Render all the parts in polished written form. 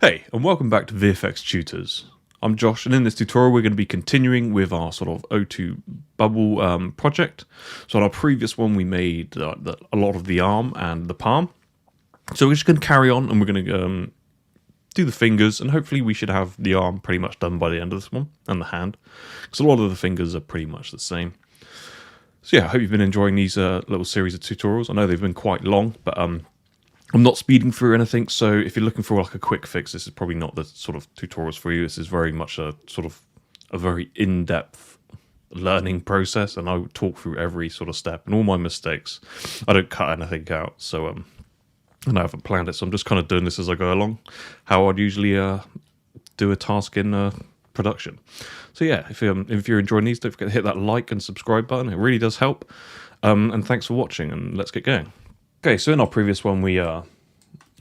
Hey, and welcome back to VFX Tutors. I'm Josh, and in this tutorial we're going to be continuing with our sort of O2 bubble project. So in our previous one we made a lot of the arm and the palm. So we're just going to carry on and we're going to do the fingers, and hopefully we should have the arm pretty much done by the end of this one, and the hand. Because a lot of the fingers are pretty much the same. So yeah, I hope you've been enjoying these little series of tutorials. I know they've been quite long, but I'm not speeding through anything, so if you're looking for like a quick fix, this is probably not the sort of tutorials for you. This is very much a sort of a very in-depth learning process, and I will talk through every sort of step and all my mistakes. I don't cut anything out, so and I haven't planned it, so I'm just kind of doing this as I go along, how I'd usually do a task in production. So yeah, if you're enjoying these, don't forget to hit that like and subscribe button. It really does help. And thanks for watching, and let's get going. Okay, so in our previous one, we got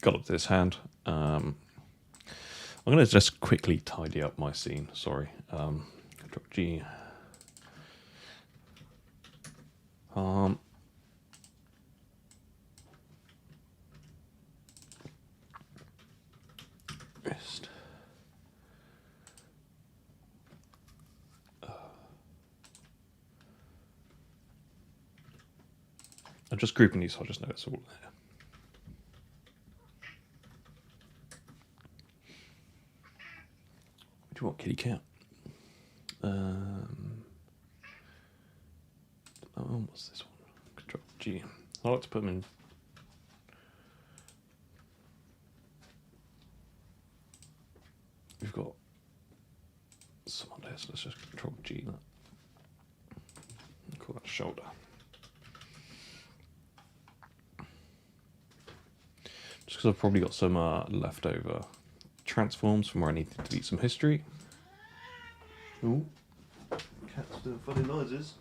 up to this hand. I'm going to just quickly tidy up my scene. Sorry. Control G. Wrist. I'm just grouping these, so I'll just know it's all there. What do you want, kitty cat? What's this one? Control G. I like to put them in. We've got some on there, so let's just Control G that. Call that shoulder. Just because I've probably got some leftover transforms from where I need to delete some history. Ooh, cat's doing funny noises.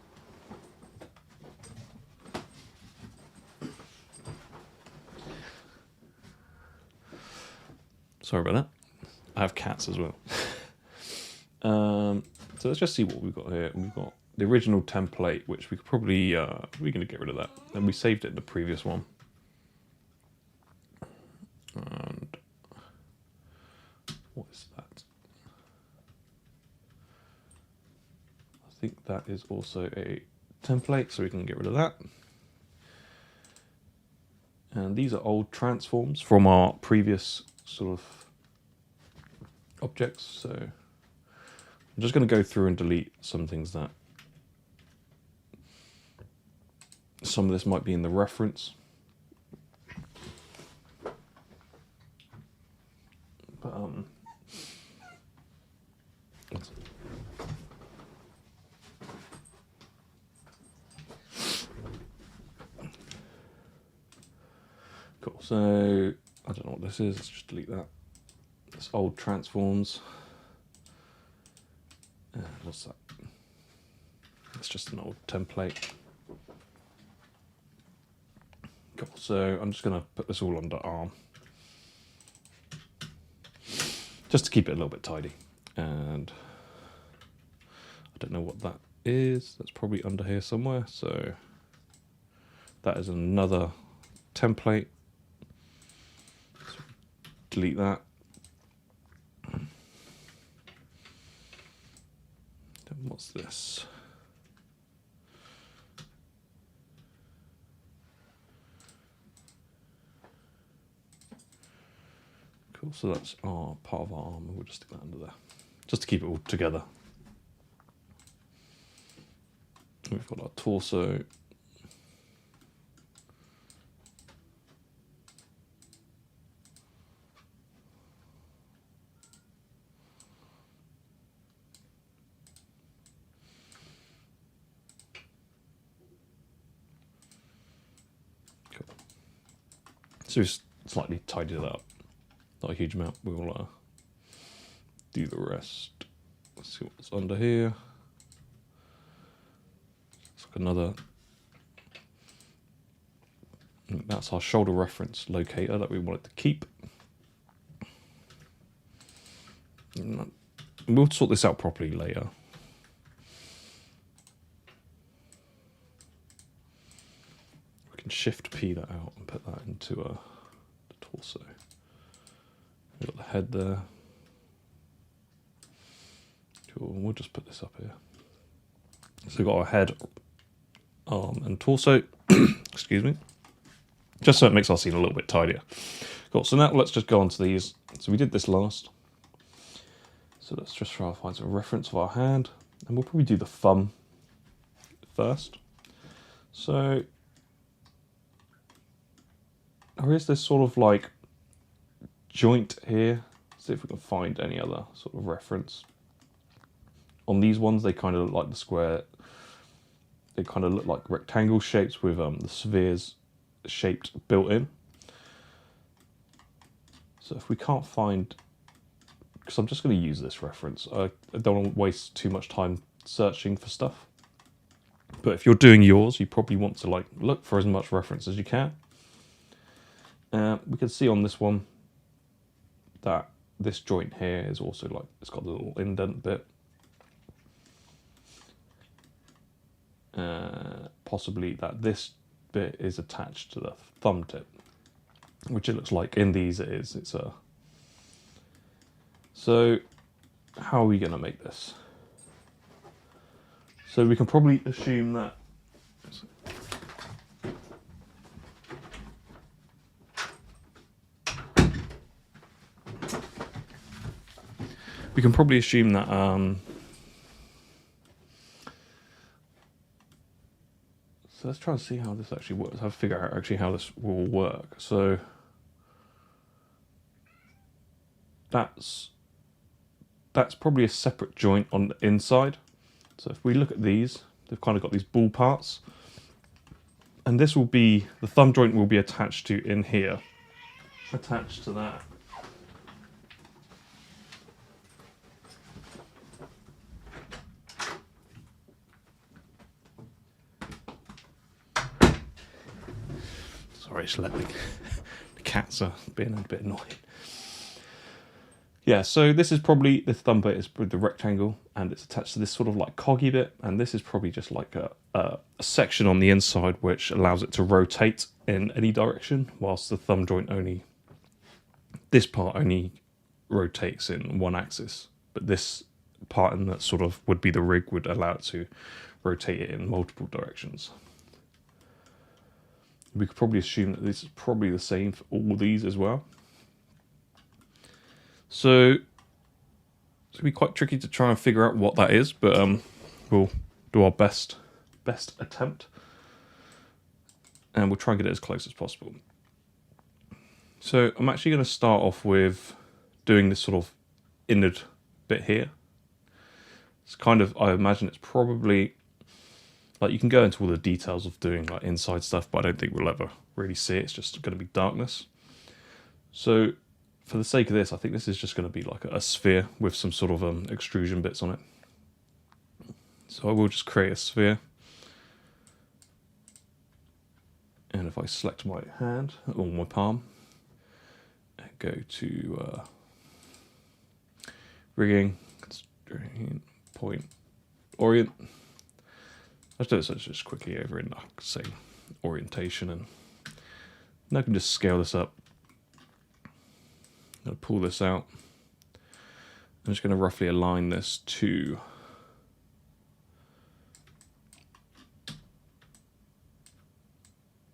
Sorry about that. I have cats as well. So let's just see what we've got here. We've got the original template, which we could probably we're going to get rid of that, and we saved it in the previous one. And what is that? I think that is also a template, so we can get rid of that. And these are old transforms from our previous sort of objects, so I'm just going to go through and delete some things that some of this might be in the reference. But cool, so I don't know what this is, let's just delete that. It's old transforms. What's that? It's just an old template. Cool, so I'm just going to put this all under arm, just to keep it a little bit tidy. And I don't know what that is. That's probably under here somewhere. So that is another template. So delete that. Then what's this? Cool, so that's our part of our arm. We'll just stick that under there, just to keep it all together. We've got our torso. Cool. So just slightly tidy that up. Not a huge amount. We will do the rest. Let's see what's under here. It's like another. That's our shoulder reference locator that we wanted to keep. And we'll sort this out properly later. We can Shift P that out and put that into the torso. We've got the head there. Cool, we'll just put this up here. So we've got our head, arm and torso, excuse me, just so it makes our scene a little bit tidier. Cool, so now let's just go on to these. So we did this last. So let's just try and find some reference of our hand, and we'll probably do the thumb first. So there is this sort of like joint here. See if we can find any other sort of reference. On these ones, they kind of look like the square. They kind of look like rectangle shapes with the spheres shaped built in. So if we can't find, because I'm just going to use this reference. I don't want to waste too much time searching for stuff. But if you're doing yours, you probably want to like look for as much reference as you can. We can see on this one that this joint here is also like, it's got a little indent bit. Possibly that this bit is attached to the thumb tip, which it looks like in these it is. It's a. So how are we going to make this? So we can probably assume that so let's try and see how this actually works. I'll figure out actually how this will work. So that's probably a separate joint on the inside. So if we look at these, they've kind of got these ball parts. And this will be, the thumb joint will be attached to in here. Attached to that. Sorry, just let the cats are being a bit annoying. Yeah, so this is probably, the thumb bit is with the rectangle and it's attached to this sort of like coggy bit, and this is probably just like a section on the inside which allows it to rotate in any direction, whilst the thumb joint only, this part only rotates in one axis, but this part in that sort of would be the rig would allow it to rotate it in multiple directions. We could probably assume that this is probably the same for all these as well. So it's going to be quite tricky to try and figure out what that is, but we'll do our best attempt. And we'll try and get it as close as possible. So I'm actually going to start off with doing this sort of innard bit here. It's kind of, I imagine it's probably, like you can go into all the details of doing like inside stuff, but I don't think we'll ever really see it. It's just going to be darkness. So for the sake of this, I think this is just going to be like a sphere with some sort of extrusion bits on it. So I will just create a sphere. And if I select my hand, or my palm, and go to rigging, constraining point, orient. Let's do this just quickly over in, say, orientation, and now I can just scale this up. I'm going to pull this out. I'm just going to roughly align this to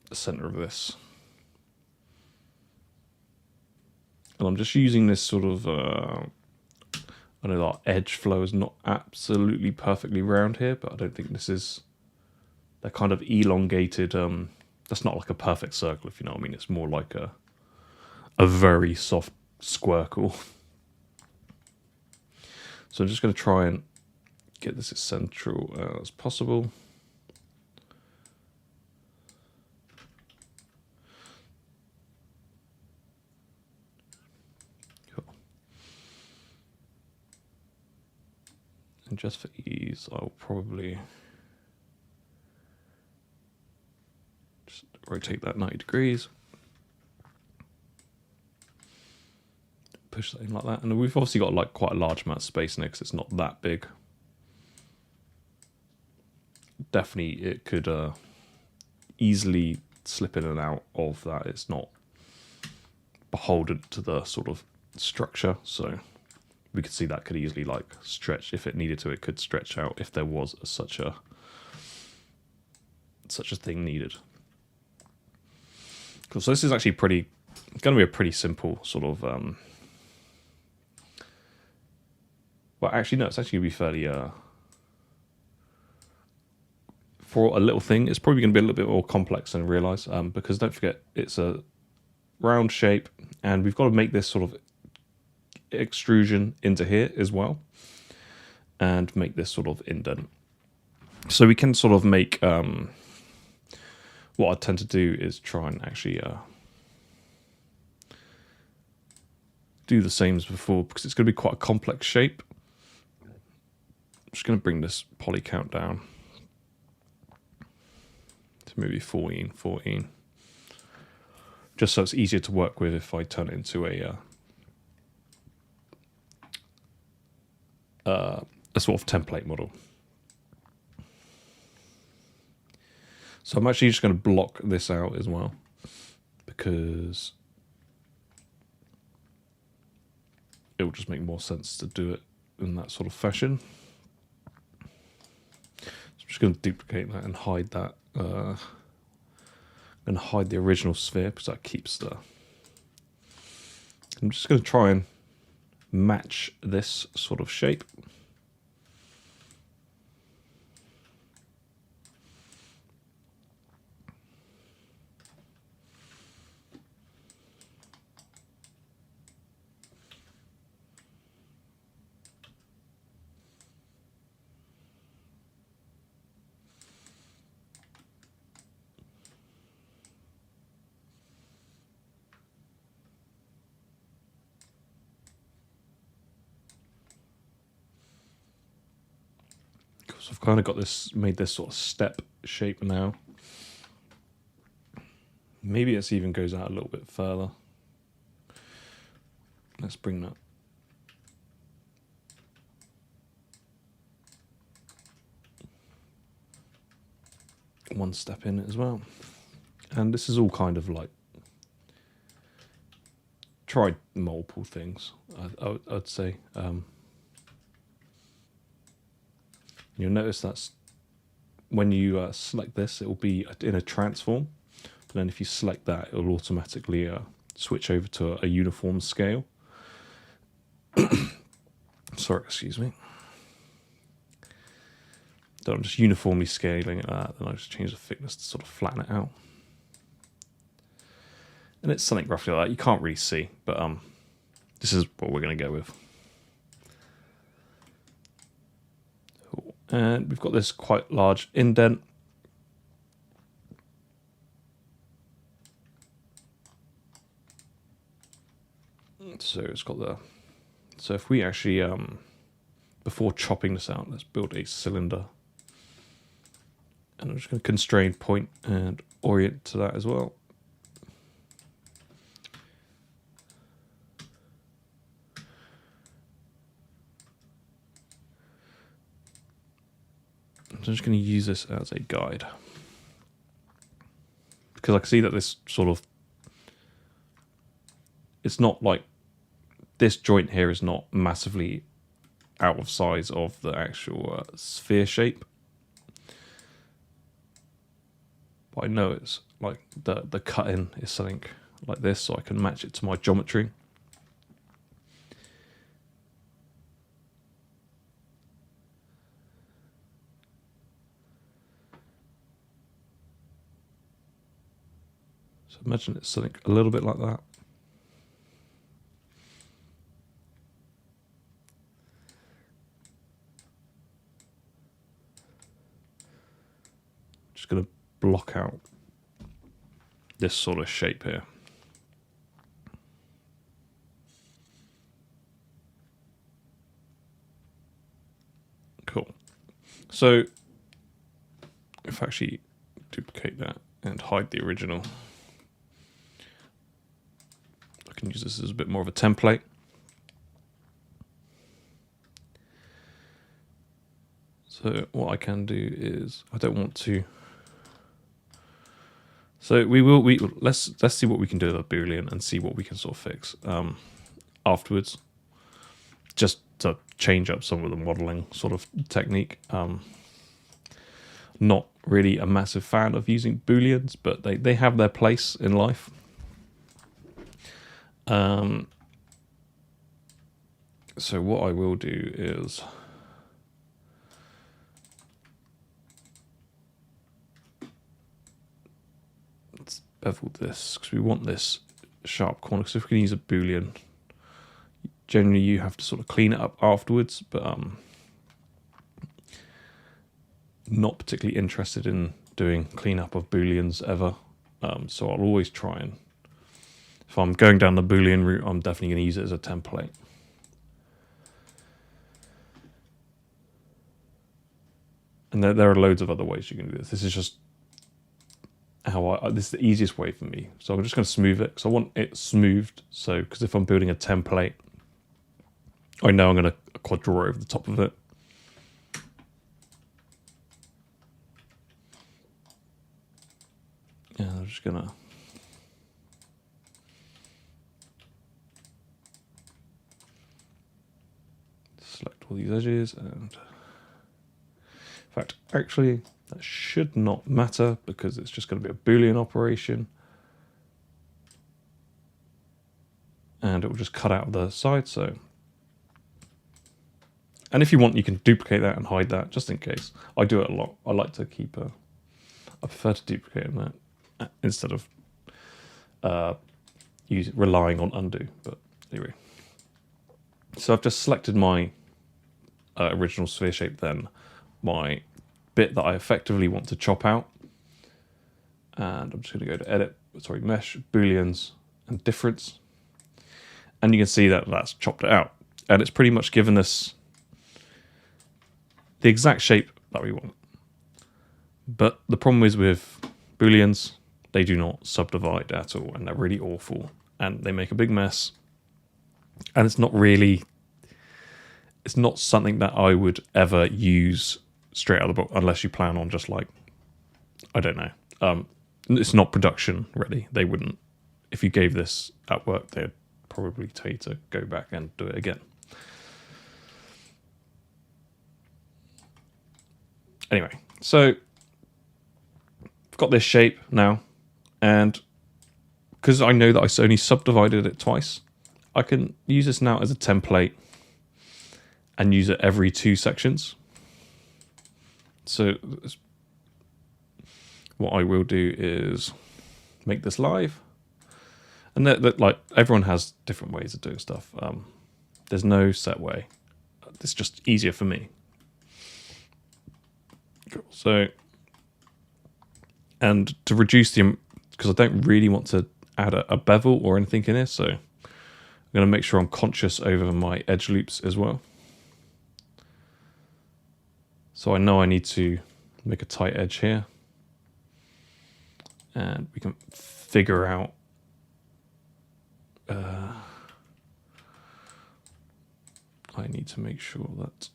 the center of this. And I'm just using this sort of, I know that edge flow is not absolutely perfectly round here, but I don't think this is, they're kind of elongated. That's not like a perfect circle, if you know what I mean. It's more like a very soft squircle. So I'm just going to try and get this as central as possible. Cool. And just for ease, I'll probably just rotate that 90 degrees. Push that in like that, and we've obviously got like quite a large amount of space in it because it's not that big. Definitely it could easily slip in and out of that. It's not beholden to the sort of structure, so we could see that could easily like stretch if it needed to. It could stretch out if there was such a thing needed. Cool. So this is actually going to be a pretty simple sort of. Well, actually, no. It's actually going to be fairly. For a little thing, it's probably going to be a little bit more complex than I realise. Because don't forget, it's a round shape, and we've got to make this sort of extrusion into here as well, and make this sort of indent. So we can sort of make. What I tend to do is try and actually do the same as before, because it's going to be quite a complex shape. I'm just going to bring this poly count down to maybe 14, just so it's easier to work with if I turn it into a sort of template model. So I'm actually just going to block this out as well, because it will just make more sense to do it in that sort of fashion. So I'm just going to duplicate that and hide that. I'm going to hide the original sphere because that keeps the... I'm just going to try and match this sort of shape. So I've kind of got this, made this sort of step shape now. Maybe it even goes out a little bit further. Let's bring that. One step in it as well. And this is all kind of like, tried multiple things, I'd say. You'll notice that's when you select this, it will be in a transform. But then if you select that, it will automatically switch over to a uniform scale. Sorry, excuse me. So I'm just uniformly scaling it like that, then I just change the thickness to sort of flatten it out. And it's something roughly like that. You can't really see, but this is what we're going to go with. And we've got this quite large indent. So it's got the... So if we actually, before chopping this out, let's build a cylinder. And I'm just going to constrain point and orient to that as well. So I'm just going to use this as a guide, because I can see that this sort of, it's not like, this joint here is not massively out of size of the actual sphere shape. But I know it's like the cut-in is something like this, so I can match it to my geometry. So imagine it's something a little bit like that. Just going to block out this sort of shape here. Cool. So if I actually duplicate that and hide the original, I can use this as a bit more of a template. So what I can do is, I don't want to. So let's see what we can do with a Boolean and see what we can sort of fix. afterwards, just to change up some of the modeling sort of technique. Not really a massive fan of using Booleans, but they have their place in life. So what I will do is let's bevel this, because we want this sharp corner. So if we can use a Boolean, generally you have to sort of clean it up afterwards, but not particularly interested in doing cleanup of Booleans ever. So I'll always try and, if I'm going down the Boolean route, I'm definitely going to use it as a template. And there are loads of other ways you can do this. This is just how this is the easiest way for me. So I'm just going to smooth it, because I want it smoothed. So, because if I'm building a template, I know I'm going to quad draw over the top of it. Yeah, I'm just going to select all these edges, and in fact, actually, that should not matter, because it's just going to be a Boolean operation. And it will just cut out the side, so. And if you want, you can duplicate that and hide that, just in case. I do it a lot. I like to keep I prefer to duplicate that instead of relying on undo. But anyway. So I've just selected my original sphere shape, then my bit that I effectively want to chop out. And I'm just going to go to edit, mesh, Booleans and Difference. And you can see that that's chopped it out. And it's pretty much given us the exact shape that we want. But the problem is with Booleans, they do not subdivide at all, and they're really awful. And they make a big mess. And it's not something that I would ever use straight out of the box, unless you plan on just like, I don't know. It's not production ready. They wouldn't, if you gave this at work, they'd probably tell you to go back and do it again. Anyway, so I've got this shape now, and because I know that I only subdivided it twice, I can use this now as a template and use it every 2 sections. So what I will do is make this live, and that like everyone has different ways of doing stuff. There's no set way. It's just easier for me. Cool. So, and to reduce because I don't really want to add a bevel or anything in here, so I'm going to make sure I'm conscious over my edge loops as well. So I know I need to make a tight edge here, and we can figure out I need to make sure that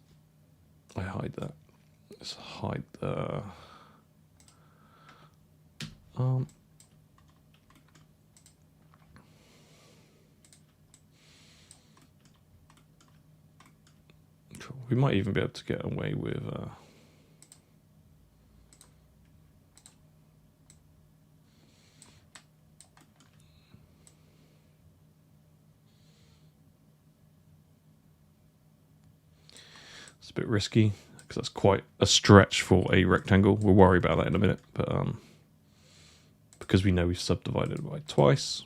I hide that. Let's hide the Cool. We might even be able to get away with it's a bit risky because that's quite a stretch for a rectangle. We'll worry about that in a minute, but because we know we've subdivided it by twice.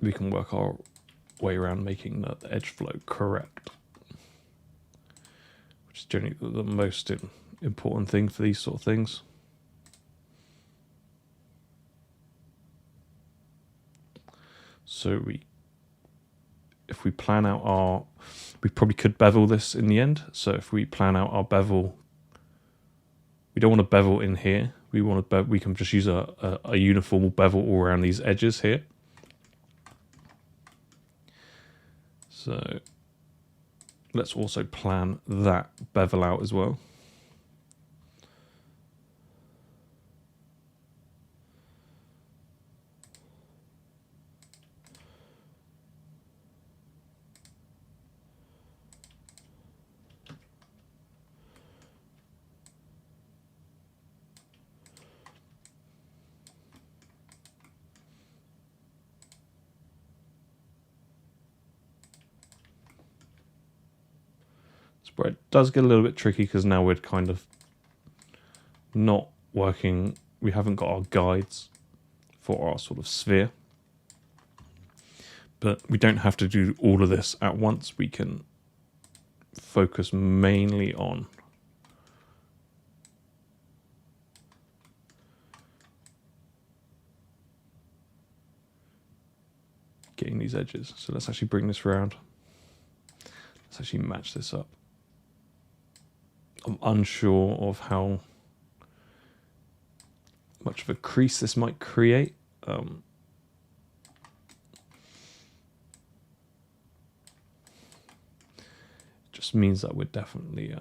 We can work our way around making the edge flow correct, which is generally the most important thing for these sort of things. So if we plan out we probably could bevel this in the end. So if we plan out our bevel, we don't want to bevel in here. We can just use a uniform bevel all around these edges here. So let's also plan that bevel out as well. But it does get a little bit tricky because now we're kind of not working. We haven't got our guides for our sort of sphere. But we don't have to do all of this at once. We can focus mainly on getting these edges. So let's actually bring this around. Let's actually match this up. I'm unsure of how much of a crease this might create. Just means that we're definitely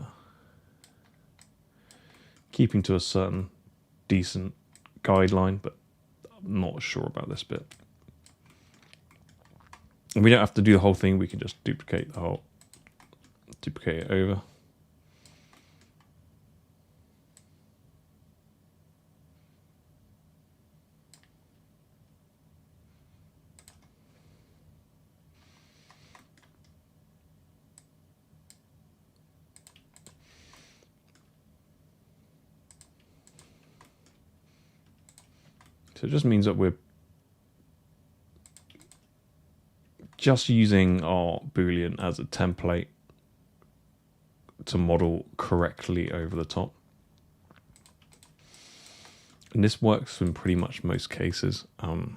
keeping to a certain decent guideline, but I'm not sure about this bit. And we don't have to do the whole thing. We can just duplicate it over. So it just means that we're just using our Boolean as a template to model correctly over the top. And this works in pretty much most cases. And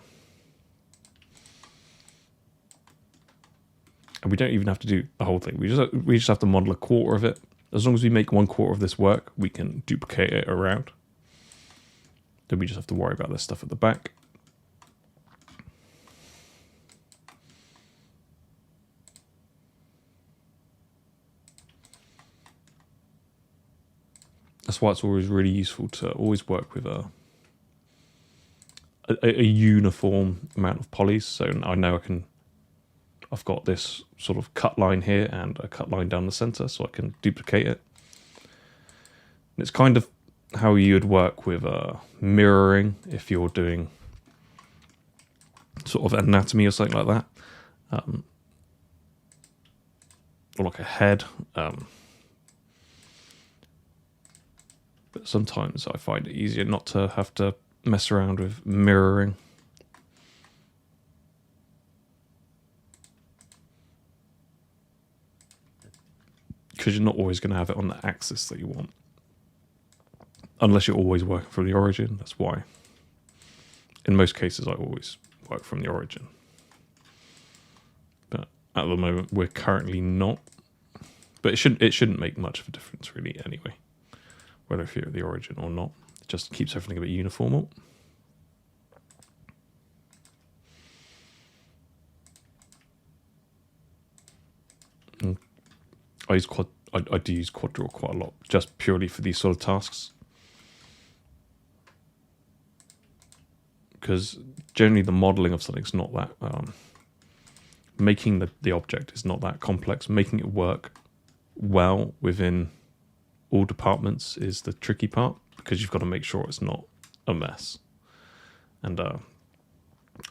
we don't even have to do the whole thing. We just have to model a quarter of it. As long as we make 1/4 of this work, we can duplicate it around. Then we just have to worry about this stuff at the back. That's why it's always really useful to always work with a uniform amount of polys. So I know I've got this sort of cut line here and a cut line down the center, so I can duplicate it. And it's kind of how you would work with mirroring if you're doing sort of anatomy or something like that, or like a head. But sometimes I find it easier not to have to mess around with mirroring. Because you're not always going to have it on the axis that you want. Unless you're always working from the origin. That's why in most cases I always work from the origin. But at the moment we're currently not. But it shouldn't make much of a difference really anyway, whether if you're at the origin or not. It just keeps everything a bit uniform. I do use quad draw quite a lot, just purely for these sort of tasks. Because generally the modeling of something's not that, making the object is not that complex. Making it work well within all departments is the tricky part, because you've got to make sure it's not a mess. And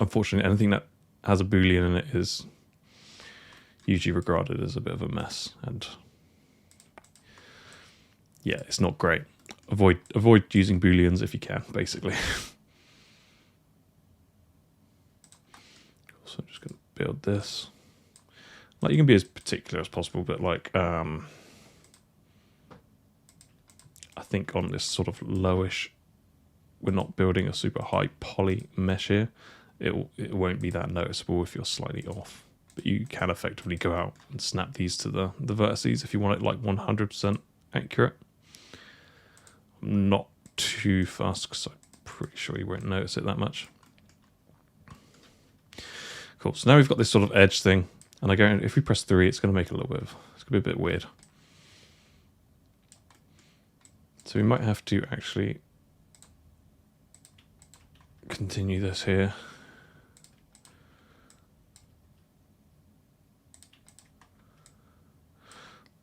unfortunately, anything that has a Boolean in it is usually regarded as a bit of a mess. And yeah, it's not great. Avoid using Booleans if you can, basically. So I'm just going to build this. Like, you can be as particular as possible, but like I think on this sort of lowish, we're not building a super high poly mesh here. It won't be that noticeable if you're slightly off. But you can effectively go out and snap these to the vertices if you want it like 100% accurate. I'm not too fast because I'm pretty sure you won't notice it that much. Cool. So now we've got this sort of edge thing, and if we press 3, it's going to make a little bit of going to be a bit weird. So we might have to actually continue this here.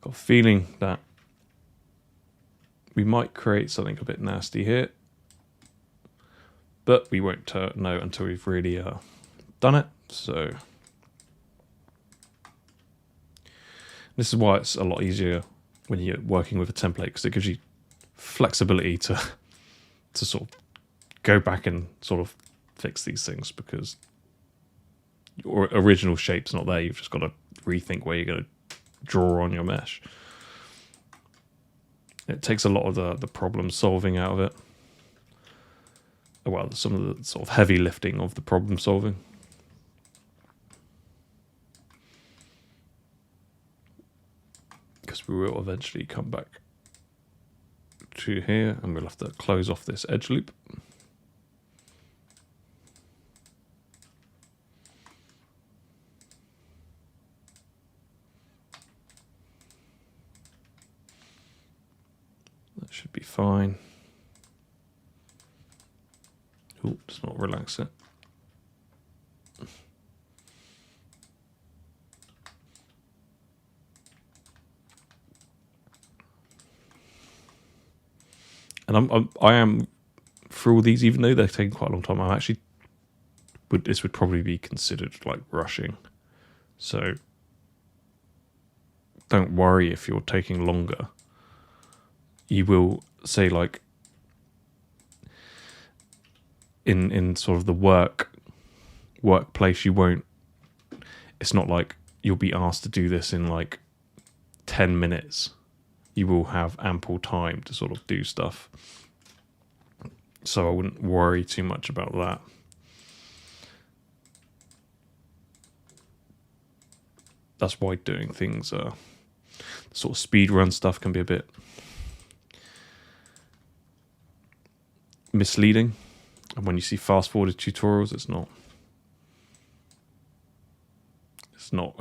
Got a feeling that we might create something a bit nasty here, but we won't know until we've really done it. So this is why it's a lot easier when you're working with a template, because it gives you flexibility to sort of go back and sort of fix these things, because your original shape's not there. You've just got to rethink where you're going to draw on your mesh. It takes a lot of the problem solving out of it. Well, some of the sort of heavy lifting of the problem solving. Because we will eventually come back to here and we'll have to close off this edge loop. That should be fine. Oh, just not relax it. And I am through all these, even though they're taking quite a long time. I actually this would probably be considered like rushing. So don't worry if you're taking longer. You will say, like, in sort of the workplace, you won't. It's not like you'll be asked to do this in like 10 minutes. You will have ample time to sort of do stuff. So I wouldn't worry too much about that. That's why doing things, sort of speed run stuff can be a bit misleading. And when you see fast forwarded tutorials, it's not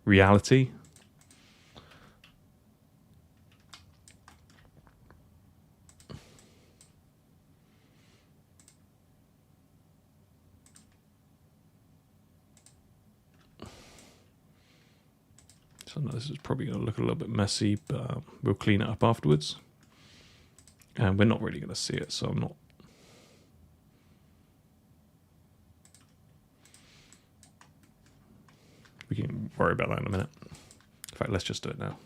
reality. So this is probably going to look a little bit messy, but we'll clean it up afterwards. And we're not really going to see it, so I'm not. We can worry about that in a minute. In fact, let's just do it now.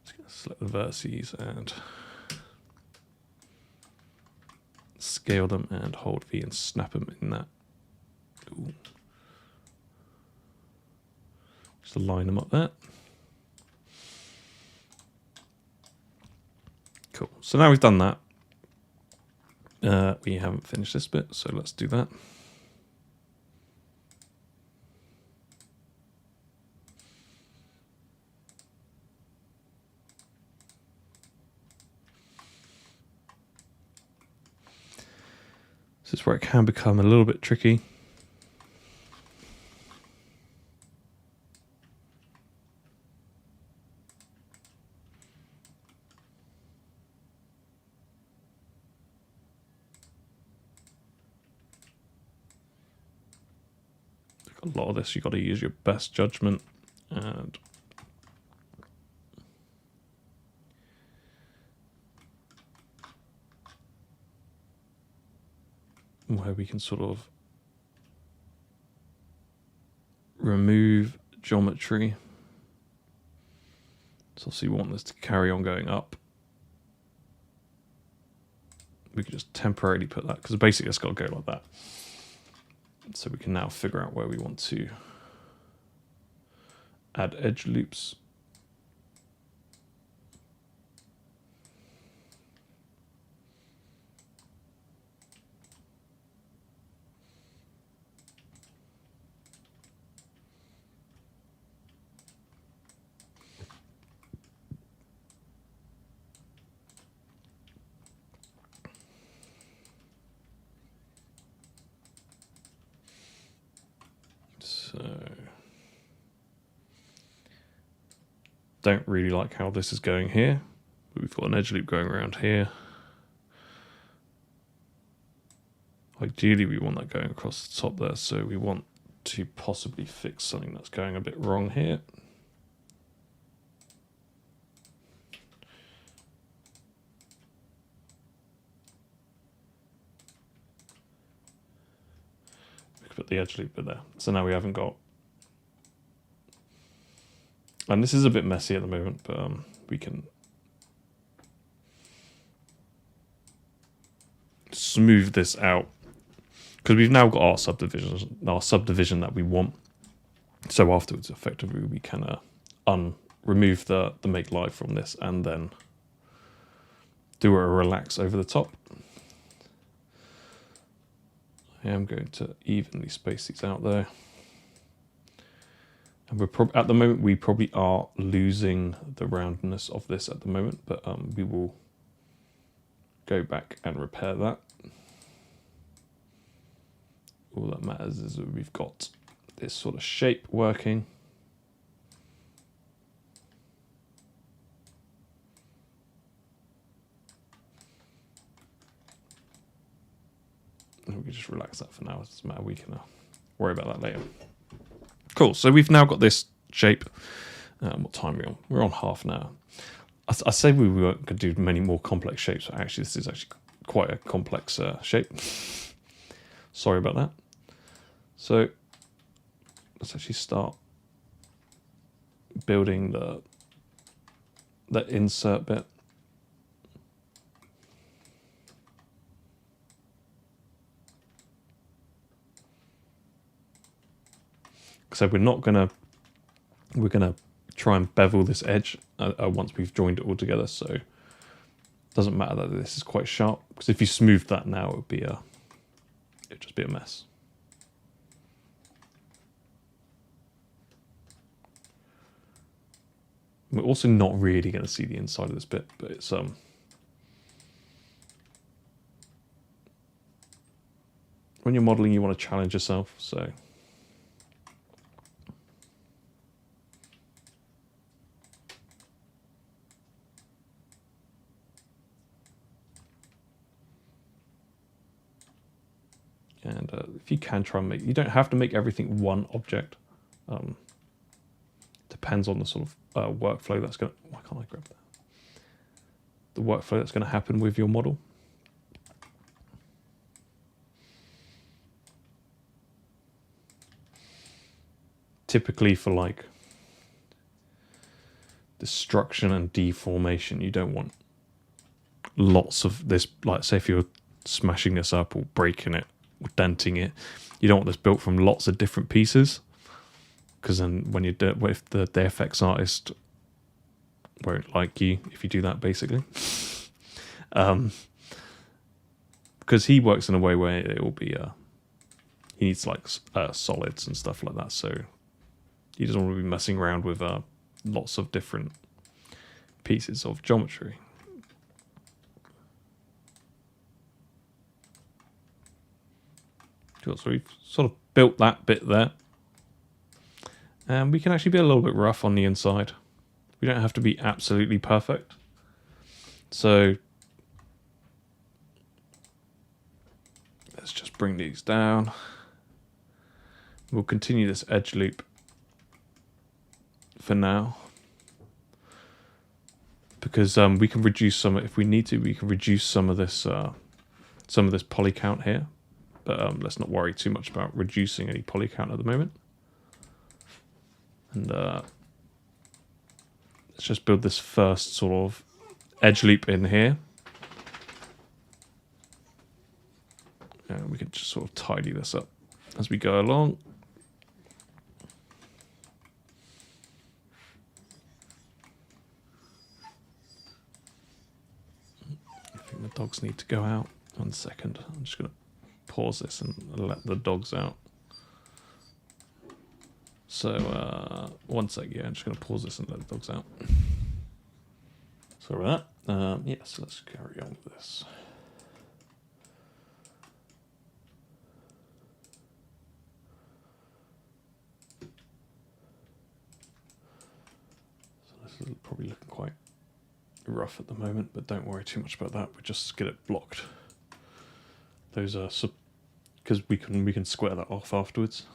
Just going to select the vertices and scale them and hold V and snap them in that. Ooh. Just line them up there. Cool. So now we've done that. We haven't finished this bit, so let's do that. This is where it can become a little bit tricky. A lot of this, you've got to use your best judgment and where we can sort of remove geometry. So obviously we want this to carry on going up. We can just temporarily put that, because basically it's got to go like that. So we can now figure out where we want to add edge loops. So don't really like how this is going here. But we've got an edge loop going around here. Ideally, we want that going across the top there, so we want to possibly fix something that's going a bit wrong here. We could put the edge loop in there. So now we haven't got... And this is a bit messy at the moment, but we can smooth this out. Because we've now got our subdivision that we want. So afterwards, effectively, we can remove the make live from this and then do a relax over the top. I am going to evenly space these out there. And we're at the moment, we probably are losing the roundness of this at the moment, but we will go back and repair that. All that matters is that we've got this sort of shape working. And we can just relax that for now. It doesn't matter. We can worry about that later. Cool. So we've now got this shape. What time are we on? We're on half an hour. I said we weren't going to do many more complex shapes, but actually this is actually quite a complex shape. Sorry about that. So let's actually start building the insert bit. So we're gonna try and bevel this edge once we've joined it all together. So it doesn't matter that this is quite sharp, because if you smooth that now, it'd just be a mess. We're also not really going to see the inside of this bit, but it's when you're modeling, you want to challenge yourself. So and if you can try and make, you don't have to make everything one object. Depends on the sort of workflow that's going to... Why can't I grab that? The workflow that's going to happen with your model. Typically for like destruction and deformation, you don't want lots of this, like say if you're smashing this up or breaking it or denting it, you don't want this built from lots of different pieces. Because then when you do, if the FX artist won't like you if you do that, basically. Because he works in a way where it will be, he needs like solids and stuff like that. So he doesn't want to be messing around with lots of different pieces of geometry. Cool. So we've sort of built that bit there. And we can actually be a little bit rough on the inside. We don't have to be absolutely perfect. So let's just bring these down. We'll continue this edge loop for now. Because we can reduce some, if we need to, we can reduce some of this poly count here. But let's not worry too much about reducing any poly count at the moment. And let's just build this first sort of edge loop in here. And we can just sort of tidy this up as we go along. I think the dogs need to go out. 1 second. I'm just going to pause this and let the dogs out. So, 1 sec, yeah, I'm just going to pause this and let the dogs out. Sorry about that. Yes, let's carry on with this. So this is rough at the moment, but don't worry too much about that. We just get it blocked. Those are because we can square that off afterwards.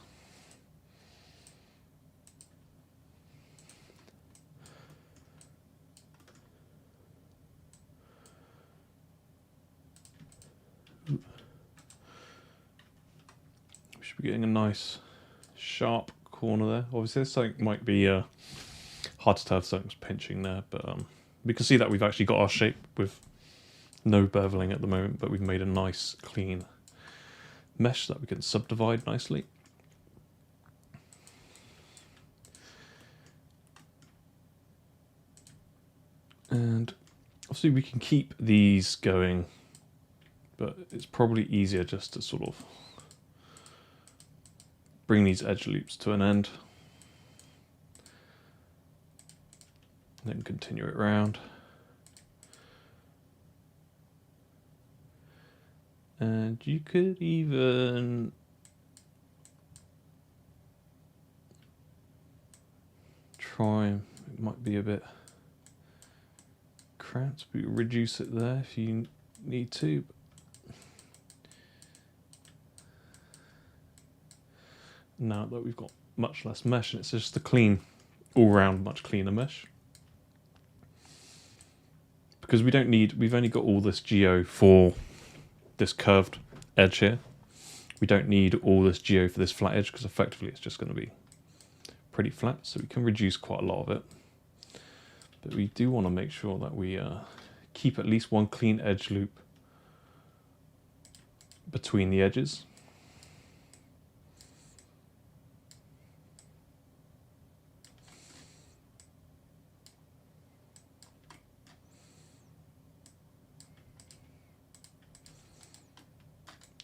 We should be getting a nice sharp corner there. Obviously, this something might be hard to tell if something's pinching there, but we can see that we've actually got our shape with no beveling at the moment, but we've made a nice clean mesh that we can subdivide nicely. And obviously we can keep these going, but it's probably easier just to sort of bring these edge loops to an end. And then continue it around. And you could even try, it might be a bit cramped, but reduce it there if you need to. Now that we've got much less mesh, and it's just a clean, all-round, much cleaner mesh. Because we don't need, we've only got all this geo for this curved edge here. We don't need all this geo for this flat edge, because effectively it's just going to be pretty flat, so we can reduce quite a lot of it. But we do want to make sure that we keep at least one clean edge loop between the edges.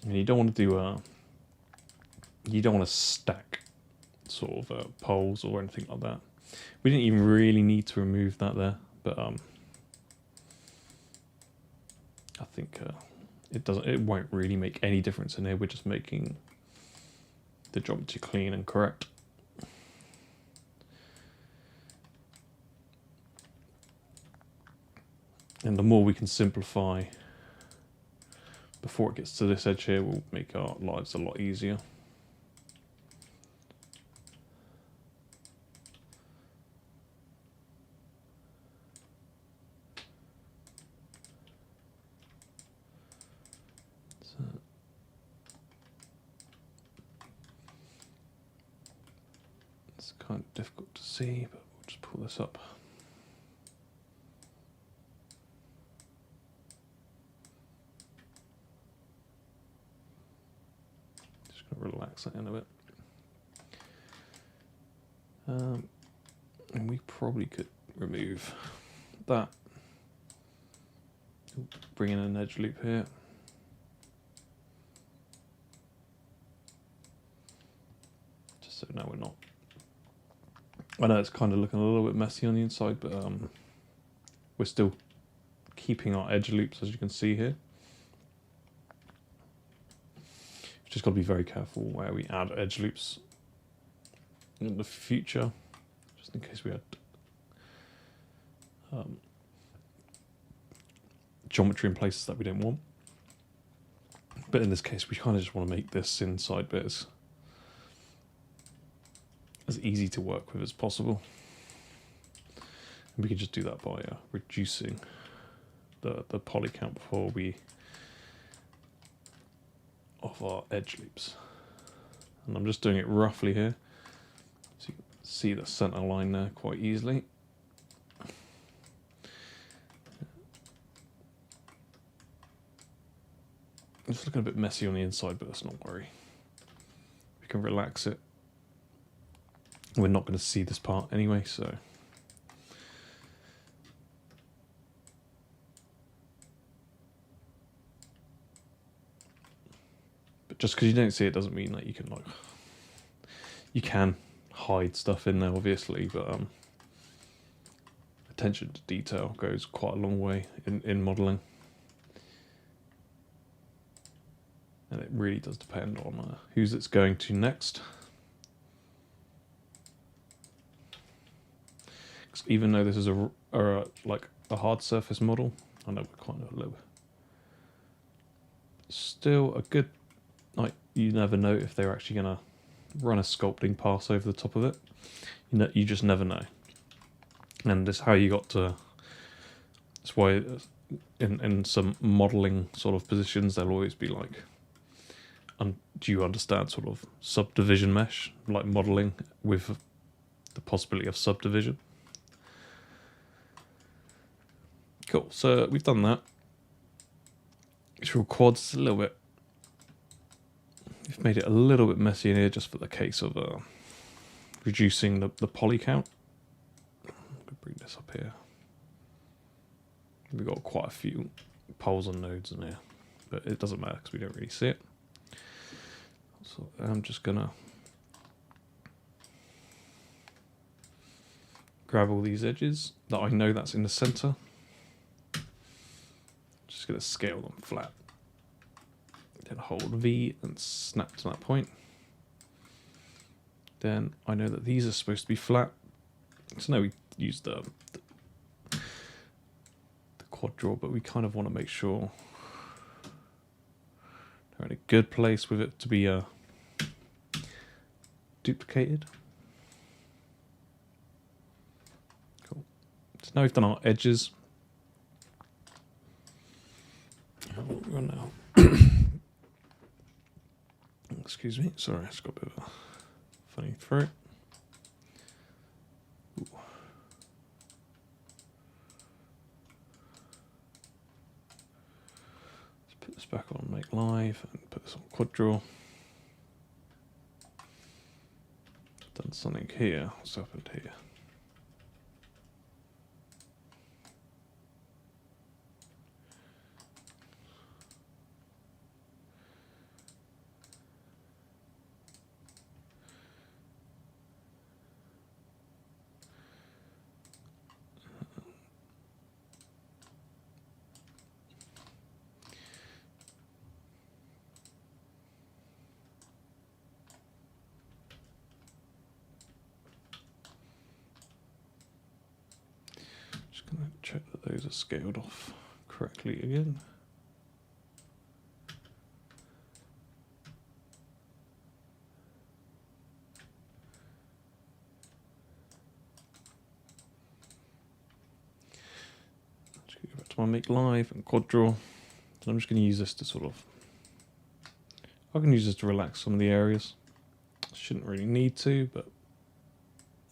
And you don't want to do you don't want to stack sort of poles or anything like that. We didn't even really need to remove that there, but I think it won't really make any difference in here. We're just making the geometry clean and correct. And the more we can simplify before it gets to this edge here, will make our lives a lot easier. So it's kind of difficult to see, but we'll just pull this up. Relax that in a bit. And we probably could remove that. Bring in an edge loop here. Just so now we're not. I know it's kind of looking a little bit messy on the inside, but we're still keeping our edge loops, as you can see here. Just got to be very careful where we add edge loops in the future, just in case we had geometry in places that we didn't want. But in this case, we kind of just want to make this inside bit as easy to work with as possible. And we can just do that by reducing the poly count before we of our edge loops. And I'm just doing it roughly here, so you can see the center line there quite easily. It's looking a bit messy on the inside, but let's not worry. We can relax it. We're not going to see this part anyway, so. But just because you don't see it doesn't mean that you can you can hide stuff in there, obviously, but attention to detail goes quite a long way in modelling. And it really does depend on whose it's going to next. Because even though this is like a hard surface model. I know we're quite low. Still a good, like, you never know if they're actually going to run a sculpting pass over the top of it. You just never know. And that's how you got to, that's why in some modeling sort of positions, there'll always be like, do you understand sort of subdivision mesh, like modeling with the possibility of subdivision? Cool, so we've done that. Visual quads a little bit. We've made it a little bit messy in here just for the case of reducing the poly count. I'm gonna bring this up here. We've got quite a few poles and nodes in here, but it doesn't matter because we don't really see it. So I'm just gonna grab all these edges that I know that's in the center. Just gonna scale them flat. Then hold V and snap to that point. Then I know that these are supposed to be flat. So now we use the quad draw, but we kind of want to make sure they're in a good place with it to be duplicated. Cool. So now we've done our edges. We're now. Excuse me. Sorry, I just got a bit of a funny throat. Ooh. Let's put this back on Make Live and put this on Quad Draw. Done something here. What's happened here? Check that those are scaled off correctly again. Just go back to my Make Live and Quad Draw. So I'm just going to use this to sort of, I can use this to relax some of the areas. Shouldn't really need to, but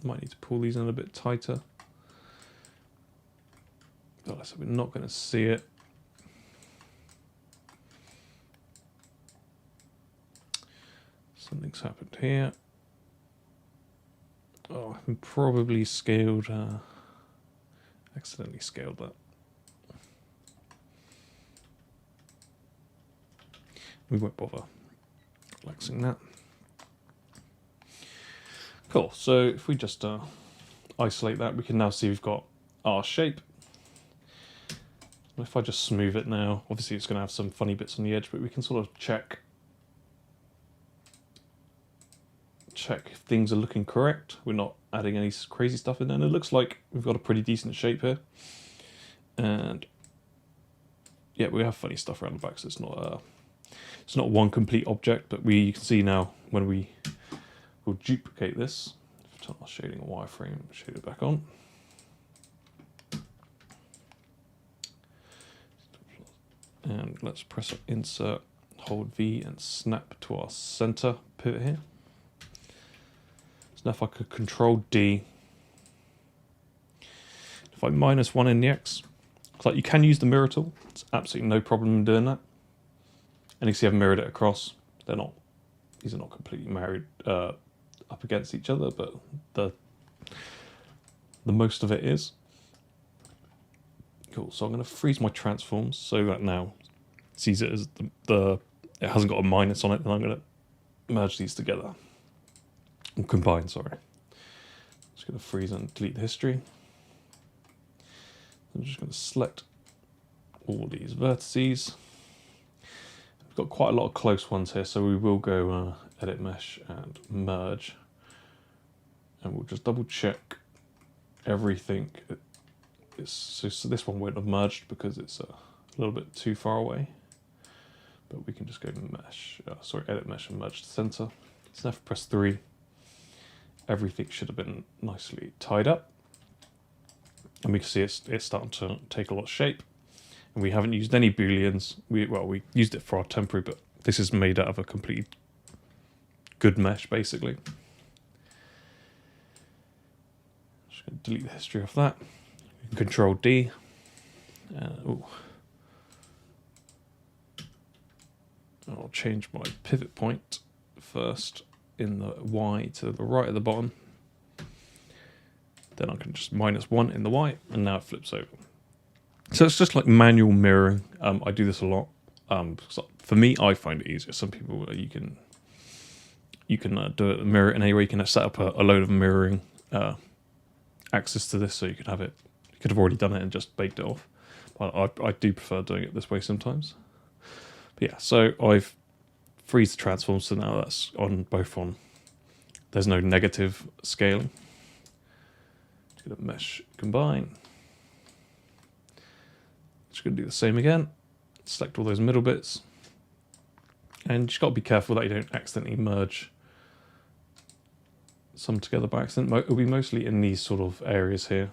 might need to pull these in a bit tighter. So we're not going to see it. Something's happened here. Oh, I probably scaled, accidentally scaled that. We won't bother relaxing that. Cool, so if we just isolate that, we can now see we've got our shape. If I just smooth it now, obviously it's going to have some funny bits on the edge, but we can sort of check if things are looking correct. We're not adding any crazy stuff in there, and it looks like we've got a pretty decent shape here. And yeah, we have funny stuff around the back, so it's not one complete object, but you can see now when we will duplicate this. Turn our shading wireframe, shade it back on. And let's press Insert, hold V and snap to our center pivot here. So now if I could Control D, if I -1 in the X, it's like you can use the mirror tool. It's absolutely no problem in doing that. And you see I've mirrored it across. These are not completely married up against each other, but the most of it is. Cool, so I'm going to freeze my transforms so that now it sees it as it hasn't got a minus on it, and I'm going to merge these together. Or combine, sorry. Just going to freeze and delete the history. I'm just going to select all these vertices. We've got quite a lot of close ones here, so we will go Edit Mesh and Merge. And we'll just double check everything this, so this one won't have merged because it's a little bit too far away. But we can just go to mesh, edit mesh and merge to center. So now if we press 3, everything should have been nicely tied up. And we can see it's starting to take a lot of shape. And we haven't used any Booleans. We used it for our temporary, but this is made out of a completely good mesh, basically. Just going to delete the history of that. Control D. I'll change my pivot point first in the Y to the right at the bottom. Then I can just -1 in the Y, and now it flips over. So it's just like manual mirroring. I do this a lot. So for me, I find it easier. Some people you can do it mirror in any way. You can set up a load of mirroring access to this, so you could have it. You could have already done it and just baked it off. But I do prefer doing it this way sometimes. But yeah, so I've freeze the transform, so now that's on. There's no negative scaling. Just gonna mesh combine. Just gonna do the same again. Select all those middle bits, and you just got to be careful that you don't accidentally merge some together by accident. It'll be mostly in these sort of areas here,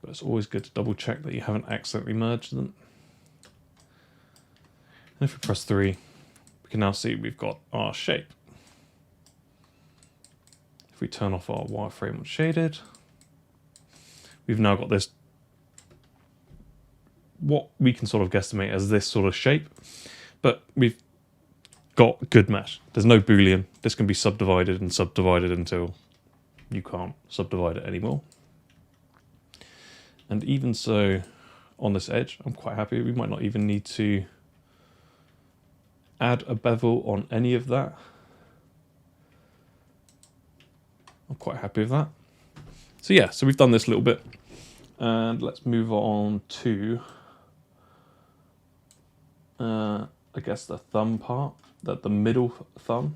but it's always good to double check that you haven't accidentally merged them. And if we press 3, we can now see we've got our shape. If we turn off our wireframe on shaded, we've now got this, what we can sort of guesstimate as this sort of shape, but we've got good mesh. There's no Boolean. This can be subdivided and subdivided until you can't subdivide it anymore. And even so, on this edge, I'm quite happy. We might not even need to add a bevel on any of that. I'm quite happy with that. So yeah, so we've done this little bit, and let's move on to I guess the thumb part, the middle thumb.